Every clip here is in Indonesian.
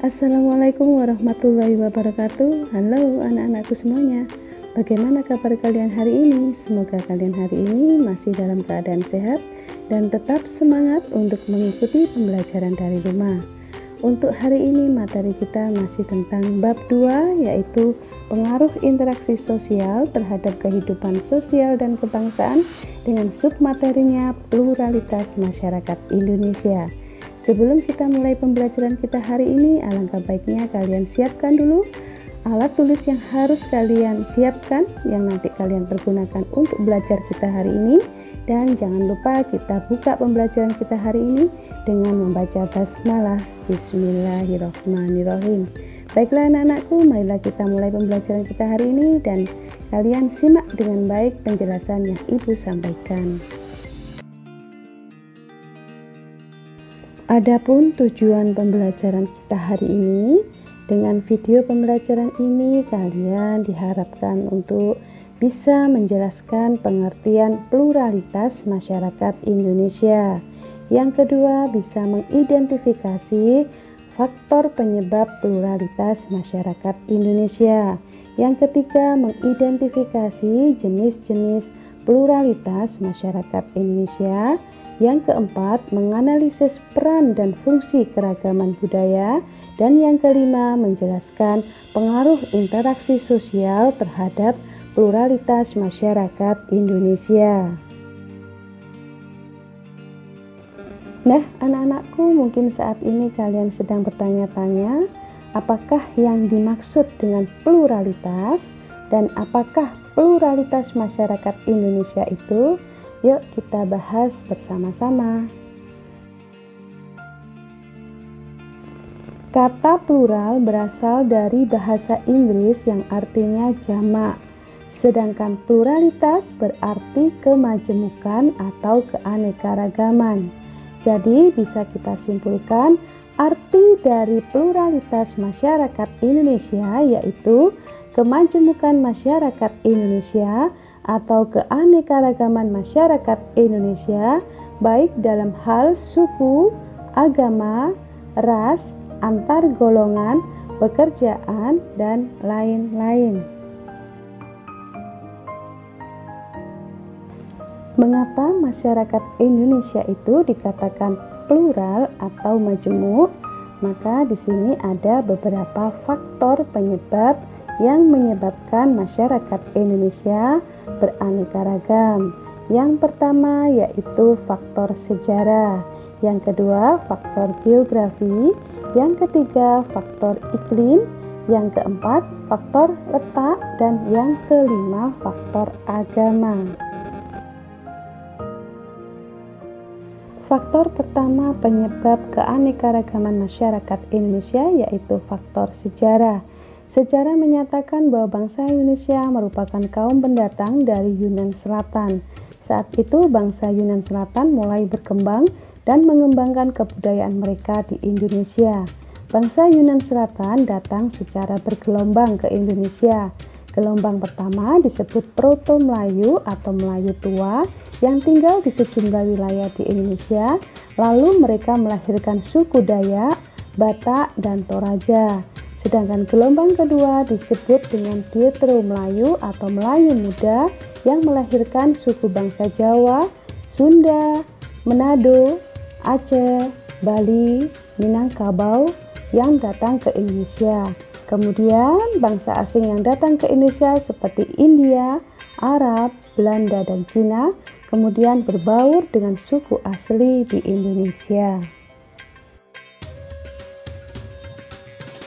Assalamualaikum warahmatullahi wabarakatuh. Halo anak-anakku semuanya. Bagaimana kabar kalian hari ini? Semoga kalian hari ini masih dalam keadaan sehat dan tetap semangat untuk mengikuti pembelajaran dari rumah. Untuk hari ini materi kita masih tentang bab 2, yaitu pengaruh interaksi sosial terhadap kehidupan sosial dan kebangsaan dengan submaterinya pluralitas masyarakat Indonesia. Sebelum kita mulai pembelajaran kita hari ini, alangkah baiknya kalian siapkan dulu alat tulis yang harus kalian siapkan, yang nanti kalian pergunakan untuk belajar kita hari ini. Dan jangan lupa kita buka pembelajaran kita hari ini dengan membaca basmalah. Bismillahirrahmanirrahim. Baiklah anak-anakku, marilah kita mulai pembelajaran kita hari ini dan kalian simak dengan baik penjelasan yang Ibu sampaikan. Adapun tujuan pembelajaran kita hari ini, dengan video pembelajaran ini kalian diharapkan untuk bisa menjelaskan pengertian pluralitas masyarakat Indonesia. Yang kedua, bisa mengidentifikasi faktor penyebab pluralitas masyarakat Indonesia. Yang ketiga, mengidentifikasi jenis-jenis pluralitas masyarakat Indonesia. Yang keempat, menganalisis peran dan fungsi keragaman budaya. Dan yang kelima, menjelaskan pengaruh interaksi sosial terhadap pluralitas masyarakat Indonesia. Nah, anak-anakku, mungkin saat ini kalian sedang bertanya-tanya, apakah yang dimaksud dengan pluralitas dan apakah pluralitas masyarakat Indonesia itu? Yuk kita bahas bersama-sama. Kata plural berasal dari bahasa Inggris yang artinya jamak, sedangkan pluralitas berarti kemajemukan atau keanekaragaman. Jadi bisa kita simpulkan arti dari pluralitas masyarakat Indonesia yaitu kemajemukan masyarakat Indonesia atau keanekaragaman masyarakat Indonesia, baik dalam hal suku, agama, ras, antar golongan, pekerjaan, dan lain-lain. Mengapa masyarakat Indonesia itu dikatakan plural atau majemuk? Maka di sini ada beberapa faktor penyebab yang menyebabkan masyarakat Indonesia beraneka ragam. Yang pertama yaitu faktor sejarah, yang kedua faktor geografi, yang ketiga faktor iklim, yang keempat faktor letak, dan yang kelima faktor agama. Faktor pertama penyebab keanekaragaman masyarakat Indonesia yaitu faktor sejarah. Sejarah menyatakan bahwa bangsa Indonesia merupakan kaum pendatang dari Yunan Selatan. Saat itu bangsa Yunan Selatan mulai berkembang dan mengembangkan kebudayaan mereka di Indonesia. Bangsa Yunan Selatan datang secara bergelombang ke Indonesia. Gelombang pertama disebut Proto-Melayu atau Melayu Tua yang tinggal di sejumlah wilayah di Indonesia. Lalu mereka melahirkan suku Dayak, Batak, dan Toraja. Sedangkan gelombang kedua disebut dengan Dietro-Melayu atau Melayu Muda yang melahirkan suku bangsa Jawa, Sunda, Manado, Aceh, Bali, Minangkabau yang datang ke Indonesia. Kemudian bangsa asing yang datang ke Indonesia seperti India, Arab, Belanda, dan Cina kemudian berbaur dengan suku asli di Indonesia.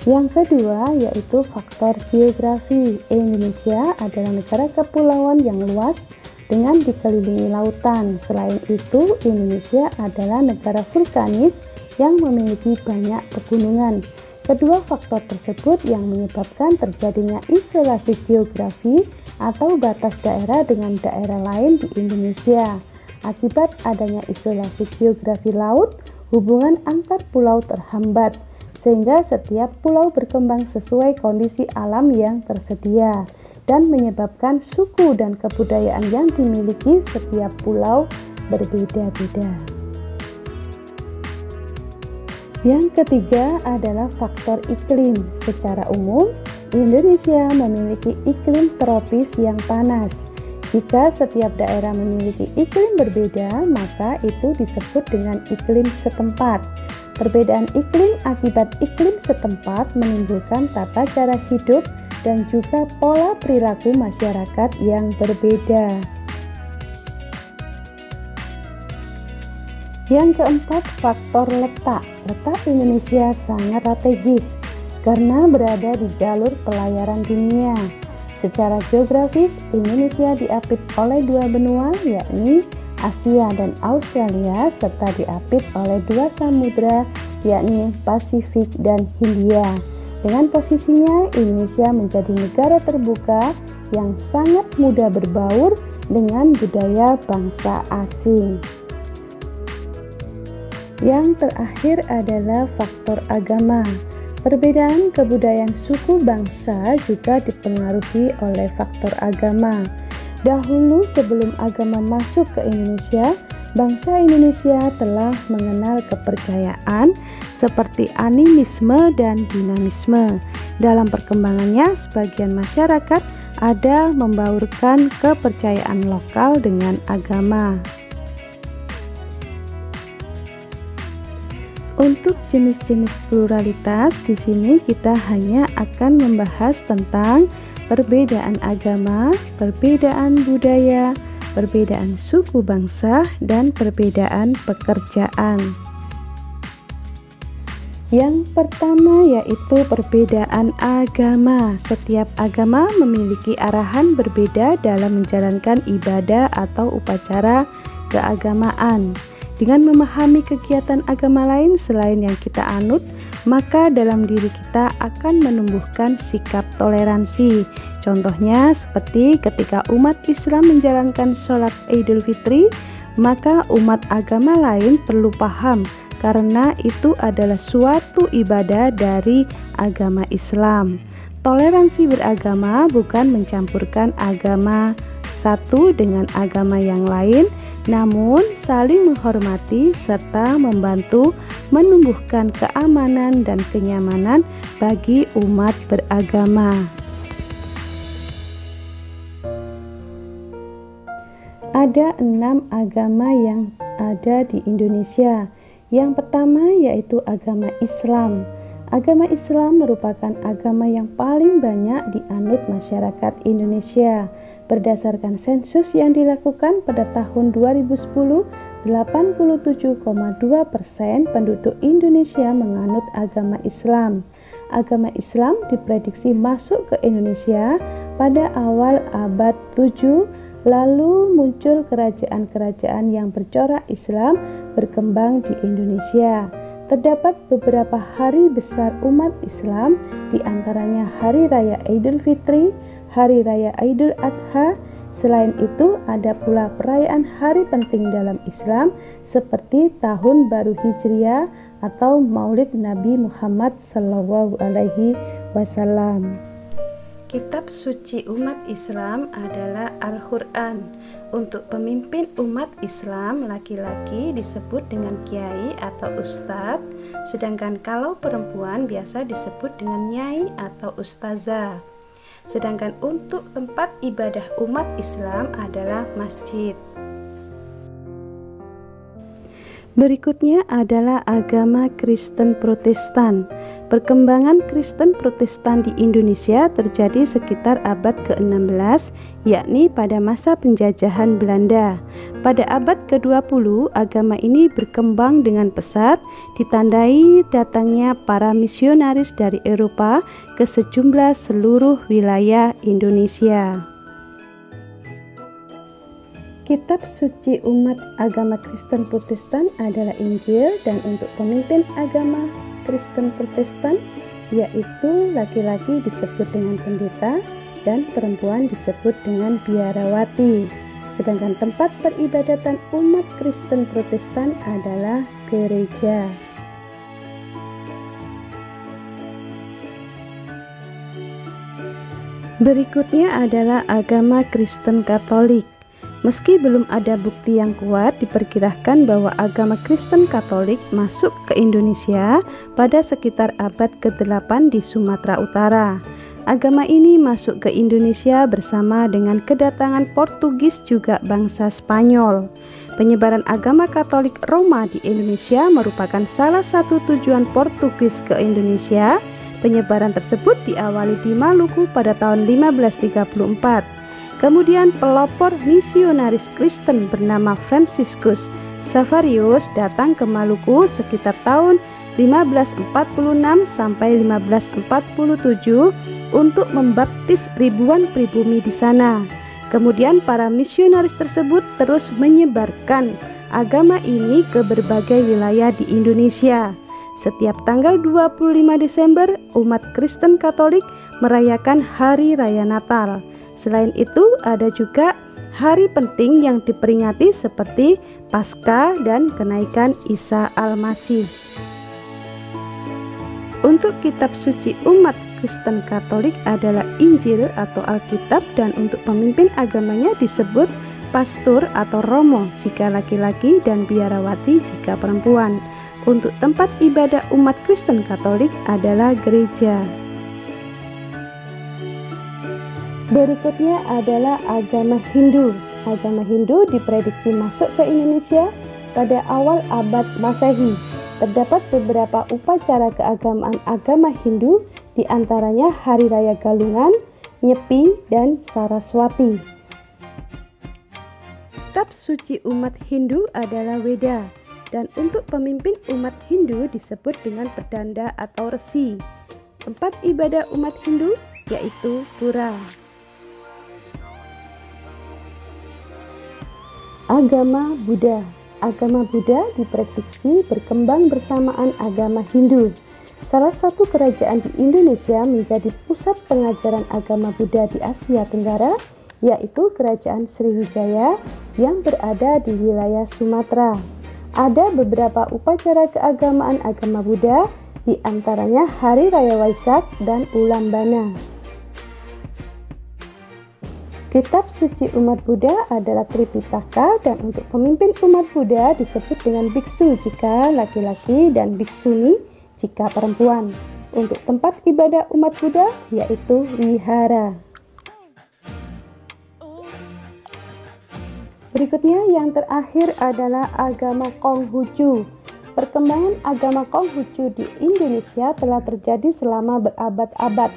Yang kedua yaitu faktor geografi. Indonesia adalah negara kepulauan yang luas dengan dikelilingi lautan. Selain itu, Indonesia adalah negara vulkanis yang memiliki banyak pegunungan. Kedua faktor tersebut yang menyebabkan terjadinya isolasi geografi atau batas daerah dengan daerah lain di Indonesia. Akibat adanya isolasi geografi laut, hubungan antar pulau terhambat, sehingga setiap pulau berkembang sesuai kondisi alam yang tersedia dan menyebabkan suku dan kebudayaan yang dimiliki setiap pulau berbeda-beda. Yang ketiga adalah faktor iklim. Secara umum, Indonesia memiliki iklim tropis yang panas. Jika setiap daerah memiliki iklim berbeda, maka itu disebut dengan iklim setempat. Perbedaan iklim akibat iklim setempat menimbulkan tata cara hidup dan juga pola perilaku masyarakat yang berbeda. Yang keempat, faktor letak. Letak Indonesia sangat strategis karena berada di jalur pelayaran dunia. Secara geografis, Indonesia diapit oleh dua benua, yakni Asia dan Australia, serta diapit oleh dua samudra, yakni Pasifik dan Hindia. Dengan posisinya, Indonesia menjadi negara terbuka yang sangat mudah berbaur dengan budaya bangsa asing. Yang terakhir adalah faktor agama. Perbedaan kebudayaan suku bangsa juga dipengaruhi oleh faktor agama. Dahulu sebelum agama masuk ke Indonesia, bangsa Indonesia telah mengenal kepercayaan seperti animisme dan dinamisme. Dalam perkembangannya, sebagian masyarakat ada membaurkan kepercayaan lokal dengan agama. Untuk jenis-jenis pluralitas, di sini kita hanya akan membahas tentang perbedaan agama, perbedaan budaya, perbedaan suku bangsa, dan perbedaan pekerjaan. Yang pertama yaitu perbedaan agama. Setiap agama memiliki arahan berbeda dalam menjalankan ibadah atau upacara keagamaan. Dengan memahami kegiatan agama lain selain yang kita anut, maka dalam diri kita akan menumbuhkan sikap toleransi. Contohnya seperti ketika umat Islam menjalankan sholat Idul Fitri, maka umat agama lain perlu paham karena itu adalah suatu ibadah dari agama Islam. Toleransi beragama bukan mencampurkan agama satu dengan agama yang lain, namun saling menghormati serta membantu menumbuhkan keamanan dan kenyamanan bagi umat beragama. Ada 6 agama yang ada di Indonesia. Yang pertama yaitu agama Islam. Agama Islam merupakan agama yang paling banyak dianut masyarakat Indonesia. Berdasarkan sensus yang dilakukan pada tahun 2010, 87,2% penduduk Indonesia menganut agama Islam. Agama Islam diprediksi masuk ke Indonesia pada awal abad 7, lalu muncul kerajaan-kerajaan yang bercorak Islam berkembang di Indonesia. Terdapat beberapa hari besar umat Islam, di antaranya Hari Raya Idul Fitri, Hari Raya Idul Adha. Selain itu, ada pula perayaan hari penting dalam Islam seperti Tahun Baru Hijriah atau Maulid Nabi Muhammad SAW. Kitab suci umat Islam adalah Al-Quran. Untuk pemimpin umat Islam laki-laki disebut dengan kiai atau ustadz, sedangkan kalau perempuan biasa disebut dengan nyai atau ustazah. Sedangkan untuk tempat ibadah umat Islam adalah masjid. Berikutnya adalah agama Kristen Protestan. Perkembangan Kristen Protestan di Indonesia terjadi sekitar abad ke-16, yakni pada masa penjajahan Belanda. Pada abad ke-20, agama ini berkembang dengan pesat, ditandai datangnya para misionaris dari Eropa ke sejumlah seluruh wilayah Indonesia. Kitab suci umat agama Kristen Protestan adalah Injil, dan untuk pemimpin agama Kristen Protestan yaitu laki-laki disebut dengan pendeta dan perempuan disebut dengan biarawati. Sedangkan tempat peribadatan umat Kristen Protestan adalah gereja. Berikutnya adalah agama Kristen Katolik. Meski belum ada bukti yang kuat, diperkirakan bahwa agama Kristen Katolik masuk ke Indonesia pada sekitar abad ke-8 di Sumatera Utara. Agama ini masuk ke Indonesia bersama dengan kedatangan Portugis juga bangsa Spanyol. Penyebaran agama Katolik Roma di Indonesia merupakan salah satu tujuan Portugis ke Indonesia. Penyebaran tersebut diawali di Maluku pada tahun 1534. Kemudian pelopor misionaris Kristen bernama Franciscus Xaverius datang ke Maluku sekitar tahun 1546 sampai 1547 untuk membaptis ribuan pribumi di sana. Kemudian para misionaris tersebut terus menyebarkan agama ini ke berbagai wilayah di Indonesia. Setiap tanggal 25 Desember, umat Kristen Katolik merayakan Hari Raya Natal. Selain itu, ada juga hari penting yang diperingati seperti Paskah dan kenaikan Isa Al-Masih. Untuk kitab suci umat Kristen Katolik adalah Injil atau Alkitab, dan untuk pemimpin agamanya disebut pastor atau romo jika laki-laki dan biarawati jika perempuan. Untuk tempat ibadah umat Kristen Katolik adalah gereja. Berikutnya adalah agama Hindu. Agama Hindu diprediksi masuk ke Indonesia pada awal abad Masehi. Terdapat beberapa upacara keagamaan agama Hindu, diantaranya Hari Raya Galungan, Nyepi, dan Saraswati. Kitab suci umat Hindu adalah Weda, dan untuk pemimpin umat Hindu disebut dengan pedanda atau resi. Tempat ibadah umat Hindu yaitu Pura. Agama Buddha. Agama Buddha diprediksi berkembang bersamaan agama Hindu. Salah satu kerajaan di Indonesia menjadi pusat pengajaran agama Buddha di Asia Tenggara, yaitu Kerajaan Sriwijaya yang berada di wilayah Sumatera. Ada beberapa upacara keagamaan agama Buddha, di antaranya Hari Raya Waisak dan Ulam Bana. Kitab suci umat Buddha adalah Tripitaka, dan untuk pemimpin umat Buddha disebut dengan biksu jika laki-laki dan biksuni jika perempuan. Untuk tempat ibadah umat Buddha yaitu wihara. Berikutnya yang terakhir adalah agama Konghucu. Perkembangan agama Konghucu di Indonesia telah terjadi selama berabad-abad.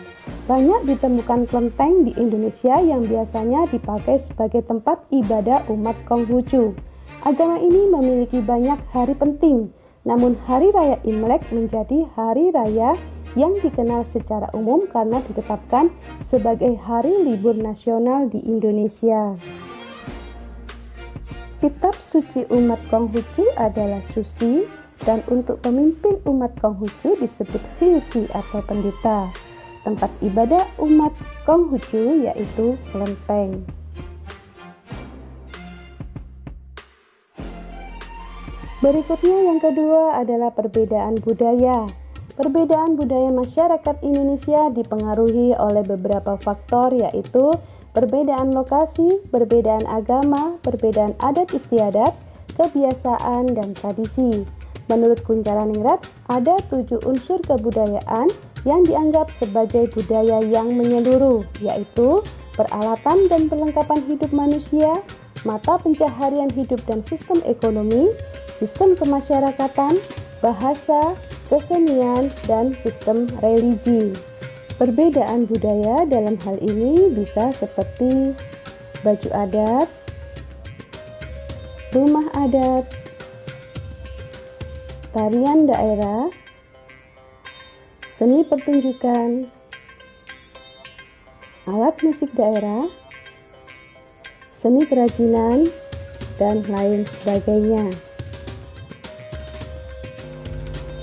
Banyak ditemukan kelenteng di Indonesia yang biasanya dipakai sebagai tempat ibadah umat Konghucu. Agama ini memiliki banyak hari penting, namun Hari Raya Imlek menjadi hari raya yang dikenal secara umum karena ditetapkan sebagai hari libur nasional di Indonesia. Kitab suci umat Konghucu adalah Suci, dan untuk pemimpin umat Konghucu disebut Hyusi atau pendeta. Tempat ibadah umat Konghucu yaitu kelenteng. Berikutnya yang kedua adalah perbedaan budaya. Perbedaan budaya masyarakat Indonesia dipengaruhi oleh beberapa faktor, yaitu perbedaan lokasi, perbedaan agama, perbedaan adat istiadat, kebiasaan, dan tradisi. Menurut Kuncharaningrat, ada 7 unsur kebudayaan yang dianggap sebagai budaya yang menyeluruh, yaitu peralatan dan perlengkapan hidup manusia, mata pencaharian hidup dan sistem ekonomi, sistem kemasyarakatan, bahasa, kesenian, dan sistem religi. Perbedaan budaya dalam hal ini bisa seperti baju adat, rumah adat, tarian daerah, seni pertunjukan, alat musik daerah, seni kerajinan, dan lain sebagainya.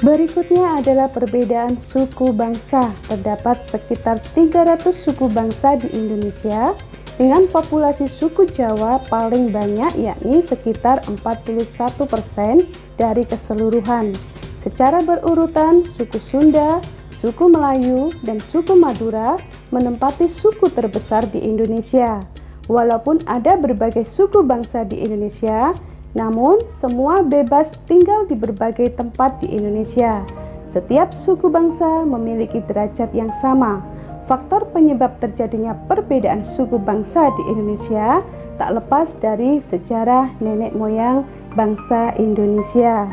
Berikutnya adalah perbedaan suku bangsa. Terdapat sekitar 300 suku bangsa di Indonesia dengan populasi suku Jawa paling banyak, yakni sekitar 41% dari keseluruhan. Secara berurutan, suku Sunda, suku Melayu, dan suku Madura menempati suku terbesar di Indonesia. Walaupun ada berbagai suku bangsa di Indonesia, namun semua bebas tinggal di berbagai tempat di Indonesia. Setiap suku bangsa memiliki derajat yang sama. Faktor penyebab terjadinya perbedaan suku bangsa di Indonesia tak lepas dari sejarah nenek moyang bangsa Indonesia.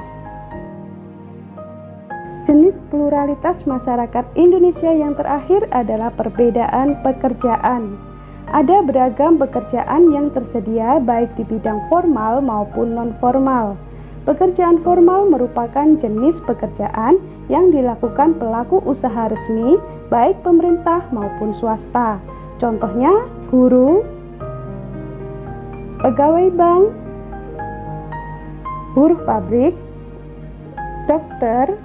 Jenis pluralitas masyarakat Indonesia yang terakhir adalah perbedaan pekerjaan. Ada beragam pekerjaan yang tersedia baik di bidang formal maupun non-formal. Pekerjaan formal merupakan jenis pekerjaan yang dilakukan pelaku usaha resmi baik pemerintah maupun swasta. Contohnya guru, pegawai bank, buruh pabrik, dokter,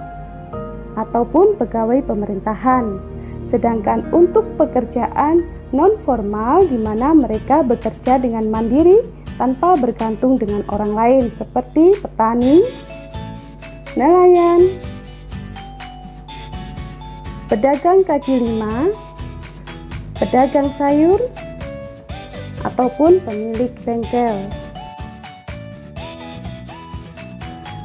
ataupun pegawai pemerintahan. Sedangkan untuk pekerjaan non-formal di mana mereka bekerja dengan mandiri tanpa bergantung dengan orang lain seperti petani, nelayan, pedagang kaki lima, pedagang sayur, ataupun pemilik bengkel.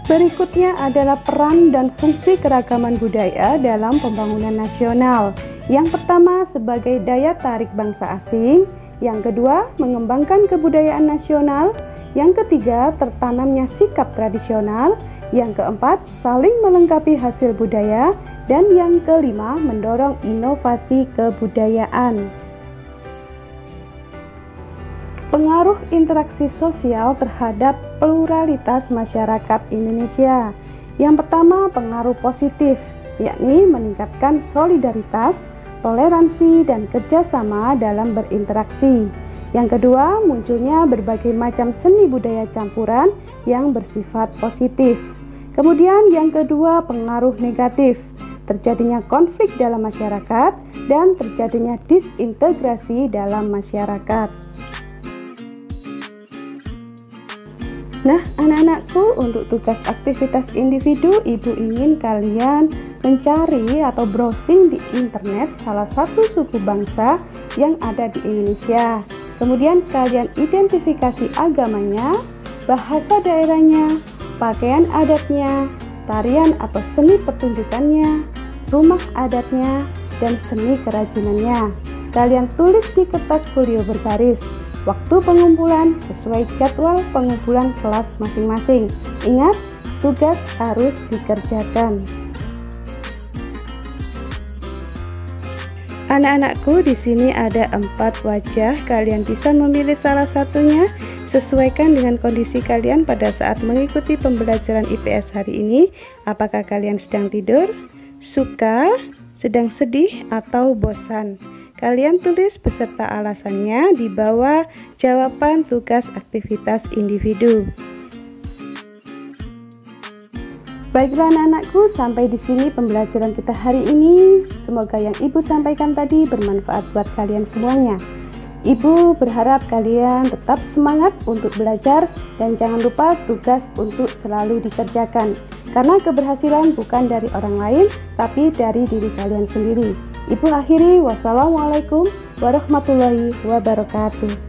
Berikutnya adalah peran dan fungsi keragaman budaya dalam pembangunan nasional. Yang pertama sebagai daya tarik bangsa asing, yang kedua mengembangkan kebudayaan nasional, yang ketiga tertanamnya sikap tradisional, yang keempat saling melengkapi hasil budaya, dan yang kelima mendorong inovasi kebudayaan. Pengaruh interaksi sosial terhadap pluralitas masyarakat Indonesia. Yang pertama, pengaruh positif, yakni meningkatkan solidaritas, toleransi, dan kerjasama dalam berinteraksi. Yang kedua, munculnya berbagai macam seni budaya campuran yang bersifat positif. Kemudian yang kedua, pengaruh negatif, terjadinya konflik dalam masyarakat dan terjadinya disintegrasi dalam masyarakat. Nah, anak-anakku, untuk tugas aktivitas individu, Ibu ingin kalian mencari atau browsing di internet salah satu suku bangsa yang ada di Indonesia. Kemudian kalian identifikasi agamanya, bahasa daerahnya, pakaian adatnya, tarian atau seni pertunjukannya, rumah adatnya, dan seni kerajinannya. Kalian tulis di kertas folio berbaris. Waktu pengumpulan sesuai jadwal pengumpulan kelas masing-masing. Ingat, tugas harus dikerjakan. Anak-anakku, di sini ada 4 wajah. Kalian bisa memilih salah satunya. Sesuaikan dengan kondisi kalian pada saat mengikuti pembelajaran IPS hari ini. Apakah kalian sedang tidur, suka, sedang sedih, atau bosan? Kalian tulis beserta alasannya di bawah jawaban tugas aktivitas individu. Baiklah anak-anakku, sampai di sini pembelajaran kita hari ini. Semoga yang Ibu sampaikan tadi bermanfaat buat kalian semuanya. Ibu berharap kalian tetap semangat untuk belajar dan jangan lupa tugas untuk selalu dikerjakan. Karena keberhasilan bukan dari orang lain, tapi dari diri kalian sendiri. Ibu akhiri, wassalamualaikum warahmatullahi wabarakatuh.